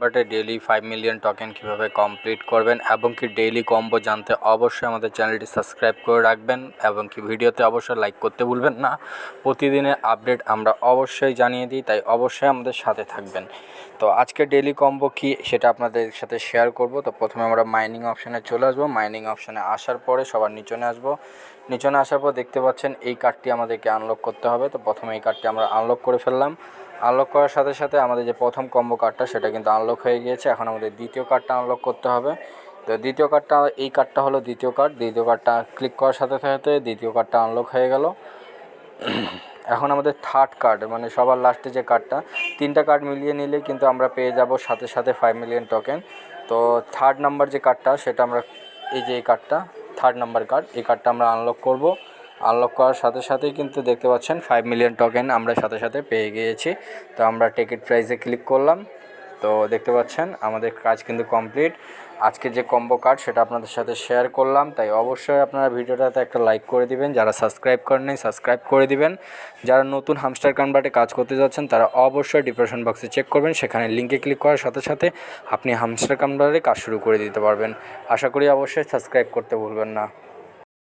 বাটে daily 5 million token কীভাবে complete করবেন এবং কি ডেইলি কম্বো জানতে অবশ্যই আমাদের চ্যানেলটি সাবস্ক্রাইব করে রাখবেন এবং কি ভিডিওতে অবশ্যই লাইক করতে ভুলবেন না। প্রতিদিনের আপডেট আমরা অবশ্যই জানিয়ে দিই, তাই অবশ্যই আমাদের সাথে থাকবেন। তো আজকে ডেইলি কম্বো কি সেটা আপনাদের সাথে শেয়ার করব। তো প্রথমে আমরা মাইনিং অপশানে চলে আসবো। মাইনিং অপশানে আসার পরে সবার নিচনে আসবো। নিচনে আসার পর দেখতে পাচ্ছেন এই কার্ডটি আমাদেরকে আনলক করতে হবে। তো প্রথমে এই কার্ডটি আমরা আনলক করে ফেললাম। আনলক করার সাথে সাথে আমাদের যে প্রথম কম্বো কার্ডটা সেটা কিন্তু আনলক হয়ে গিয়েছে। এখন আমাদের দ্বিতীয় কার্ডটা আনলক করতে হবে। তো দ্বিতীয় কার্ডটা, এই কার্ডটা হলো দ্বিতীয় কার্ড। দ্বিতীয় কার্ডটা ক্লিক করার সাথে সাথে দ্বিতীয় কার্ডটা আনলক হয়ে গেল। এখন আমাদের থার্ড কার্ড মানে সবার লাস্টে যে কার্ডটা, তিনটা কার্ড মিলিয়ে নিলে কিন্তু আমরা পেয়ে যাব সাথে সাথে 5 মিলিয়ন টোকেন। তো থার্ড নাম্বার যে কার্ডটা সেটা আমরা, এই যে এই কার্ডটা থার্ড নাম্বার কার্ড, এই কার্ডটা আমরা আনলক করব। আনলক করার সাথে সাথেই কিন্তু দেখতে পাচ্ছেন 5 মিলিয়ন টোকেন আমরা সাথে সাথে পেয়ে গিয়েছি। তো আমরা টিকিট প্রাইসে ক্লিক করলাম। তো দেখতে পাচ্ছেন আমাদের কাজ কিন্তু কমপ্লিট। আজকে যে কম্বো কার্ড সেটা আপনাদের সাথে শেয়ার করলাম, তাই অবশ্যই আপনারা ভিডিওটাতে একটা লাইক করে দিবেন। যারা সাবস্ক্রাইব করেননি সাবস্ক্রাইব করে দিবেন। যারা নতুন হামস্টার কনভার্টে কাজ করতে যাচ্ছেন তারা অবশ্যই ডিসক্রিপশন বক্সে চেক করবেন, সেখানে লিঙ্কে ক্লিক করার সাথে সাথে আপনি হামস্টার কনভার্টে কাজ শুরু করে দিতে পারবেন। আশা করি অবশ্যই সাবস্ক্রাইব করতে ভুলবেন না।